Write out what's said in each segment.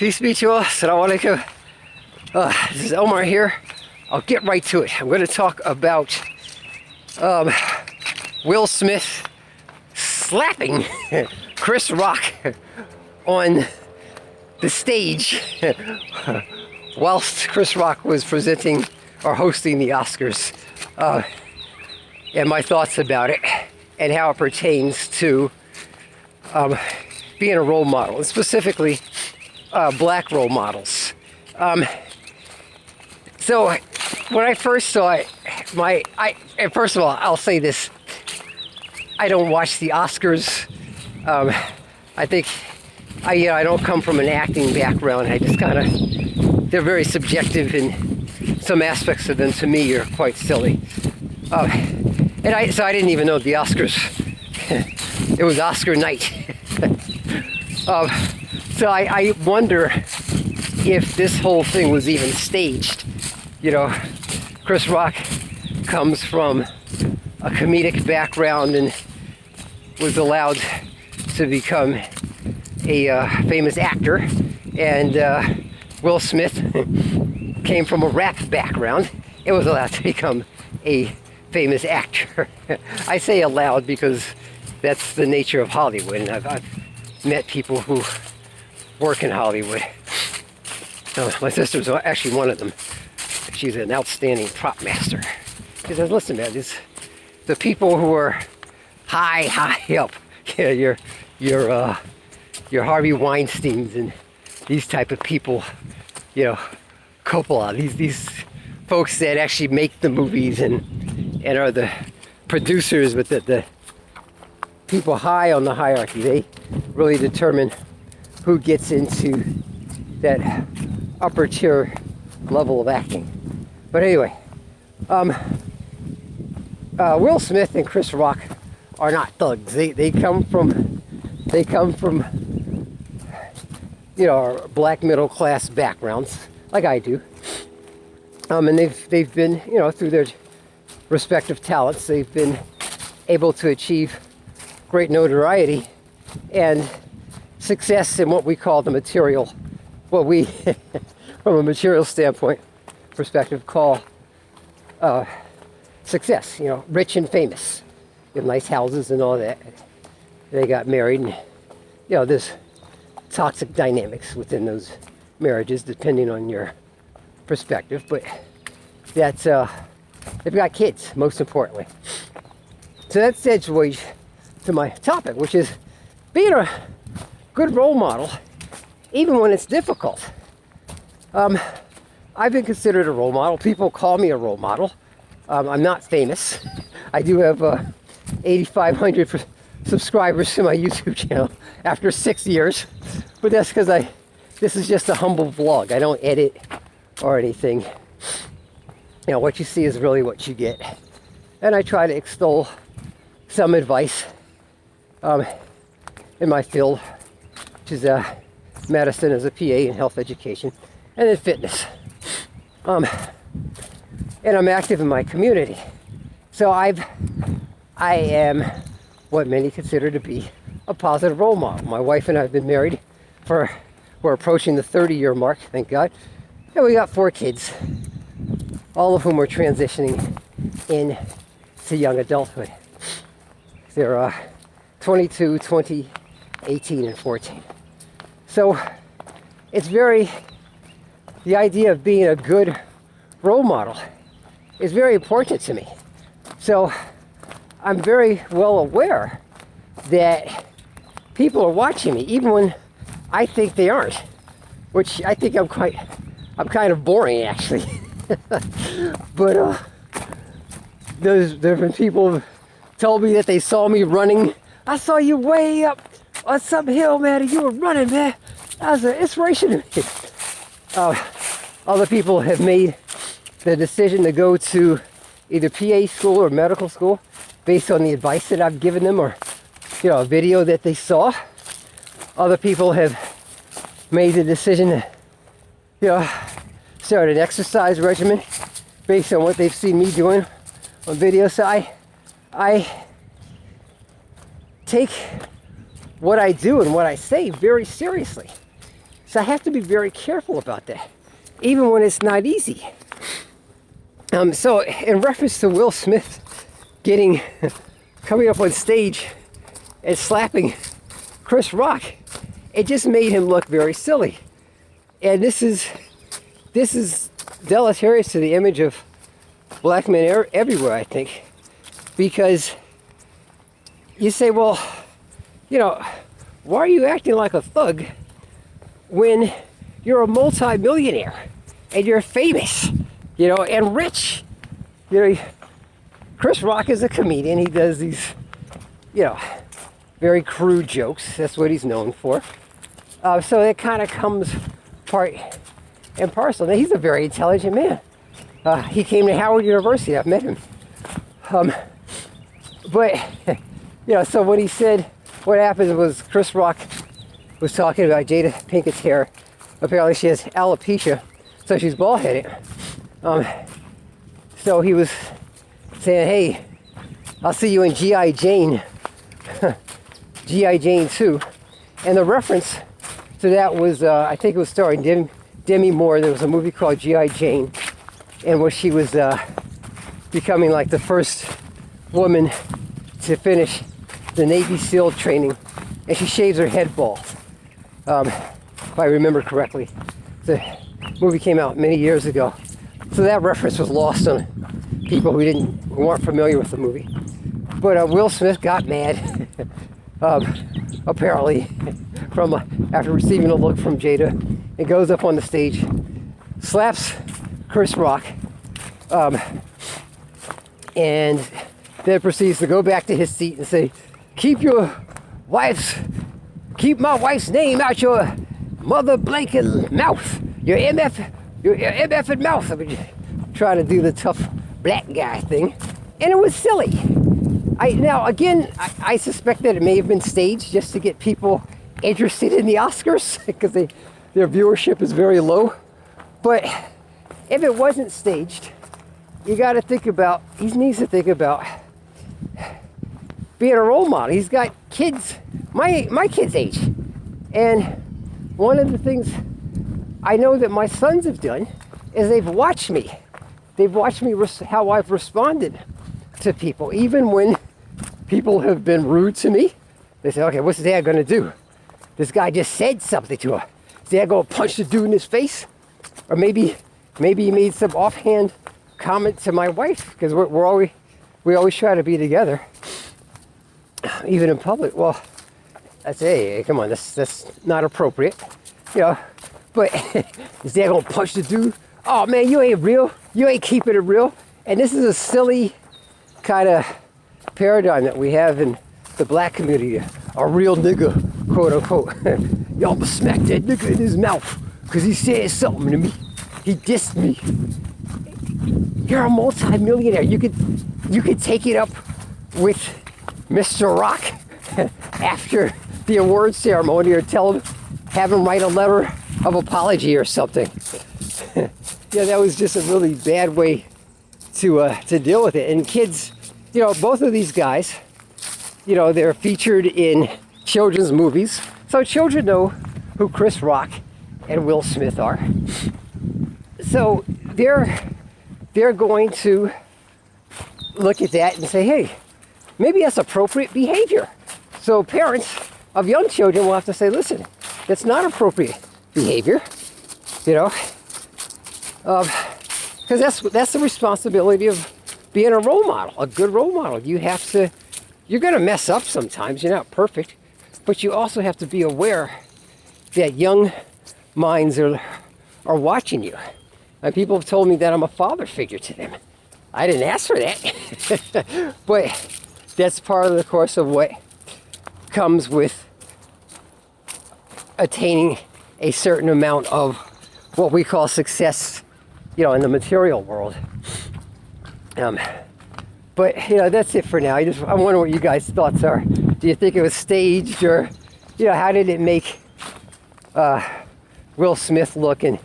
Peace be to you all. Assalamualaikum. This is Omar here. I'll get right to it. I'm going to talk about Will Smith slapping Chris Rock on the stage whilst Chris Rock was presenting or hosting the Oscars, and my thoughts about it and how it pertains to being a role model, and specifically black role models. So when I first saw it, and first of all, I'll say this: I don't watch the Oscars. I think I don't come from an acting background. I just kind of, they're very subjective, and some aspects of them to me are quite silly. So I didn't even know the Oscars. It was Oscar night. So I wonder if this whole thing was even staged. You know, Chris Rock comes from a comedic background and was allowed to become a famous actor, and Will Smith came from a rap background and was allowed to become a famous actor. I say allowed because that's the nature of Hollywood, and I've met people who work in Hollywood. My sister's actually one of them. She's an outstanding prop master. She says, listen, man, the people who are high up, your Harvey Weinsteins and these type of people, Coppola, these folks that actually make the movies and are the producers, with the people high on the hierarchy, they really determine who gets into that upper tier level of acting. But anyway, Will Smith and Chris Rock are not thugs. They come from black middle class backgrounds, like I do. And they've been, through their respective talents, they've been able to achieve great notoriety and success in what we call the material, what we, from a material standpoint perspective, call success. Rich and famous, with nice houses and all that. They got married, and there's toxic dynamics within those marriages, depending on your perspective. But that's they've got kids, most importantly. So that segues to my topic, which is being a good role model, even when it's difficult. I've been considered a role model. People call me a role model. I'm not famous. I do have 8,500 subscribers to my YouTube channel after 6 years, but that's because this is just a humble vlog. I don't edit or anything. What you see is really what you get, and I try to extol some advice in my field, which is medicine as a PA and health education, and then fitness. And I'm active in my community. So I am what many consider to be a positive role model. My wife and I have been married we're approaching the 30-year mark, thank God. And we got 4 kids, all of whom are transitioning into young adulthood. They're 22, 20, 18, and 14. So the idea of being a good role model is very important to me. So I'm very well aware that people are watching me, even when I think they aren't, which I think I'm kind of boring, actually. But there have been people who told me that they saw me running. I saw you way up on some hill, man, and you were running, man. That was an inspiration to me. Other people have made the decision to go to either PA school or medical school based on the advice that I've given them, or a video that they saw. Other people have made the decision to start an exercise regimen based on what they've seen me doing on video. So I take what I do and what I say very seriously. So I have to be very careful about that, even when it's not easy. So in reference to Will Smith coming up on stage and slapping Chris Rock, it just made him look very silly. And this is deleterious to the image of black men everywhere, I think, because you say, well, why are you acting like a thug when you're a multi-millionaire and you're famous, and rich? Chris Rock is a comedian. He does these, very crude jokes. That's what he's known for. So it kind of comes part and parcel. Now, he's a very intelligent man. He came to Howard University. I've met him. But, so when he said, what happened was Chris Rock was talking about Jada Pinkett's hair. Apparently she has alopecia, so she's bald-headed. So he was saying, hey, I'll see you in G.I. Jane. G.I. Jane 2. And the reference to that was, I think it was starring Demi Moore. There was a movie called G.I. Jane, and where she was becoming like the first woman to finish the Navy SEAL training, and she shaves her head bald, if I remember correctly. The movie came out many years ago, so that reference was lost on people who weren't familiar with the movie. But Will Smith got mad, apparently, after receiving a look from Jada, and goes up on the stage, slaps Chris Rock, and then proceeds to go back to his seat and say, keep my wife's name out your mother blanket mouth, your MF mouth. I mean, trying to do the tough black guy thing, and it was silly. I suspect that it may have been staged just to get people interested in the Oscars, because their viewership is very low. But if it wasn't staged, he needs to think about being a role model. He's got kids, my kids' age. And one of the things I know that my sons have done is they've watched me how I've responded to people. Even when people have been rude to me, they say, okay, what's dad gonna do? This guy just said something to her. Is dad gonna punch the dude in his face? Or maybe he made some offhand comment to my wife, because we always try to be together, even in public. Well, hey, come on, that's not appropriate, But is dad gonna punch the dude? Oh man, you ain't real. You ain't keeping it real. And this is a silly kind of paradigm that we have in the black community. A real nigga, quote unquote. Y'all must smack that nigga in his mouth because he said something to me. He dissed me. You're a multi-millionaire. You could take it up with Mr. Rock after the award ceremony, or have him write a letter of apology or something. Yeah, that was just a really bad way to deal with it. And kids, both of these guys, they're featured in children's movies, so children know who Chris Rock and Will Smith are. So they're going to look at that and say, hey, maybe that's appropriate behavior. So parents of young children will have to say, listen, that's not appropriate behavior, because that's the responsibility of being a role model, a good role model. You're going to mess up sometimes. You're not perfect, but you also have to be aware that young minds are watching you. And people have told me that I'm a father figure to them. I didn't ask for that, but that's part of the course of what comes with attaining a certain amount of what we call success, in the material world. But that's it for now. I wonder what you guys' thoughts are. Do you think it was staged, or how did it make Will Smith look? And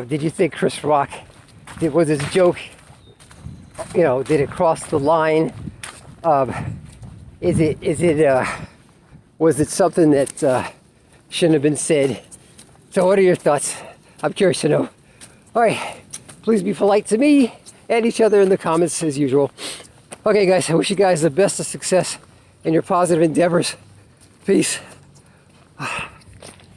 did you think Chris Rock was his joke? Did it cross the line? Was it something that shouldn't have been said? So what are your thoughts? I'm curious to know. All right, please be polite to me and each other in the comments as usual. Okay guys, I wish you guys the best of success in your positive endeavors. Peace.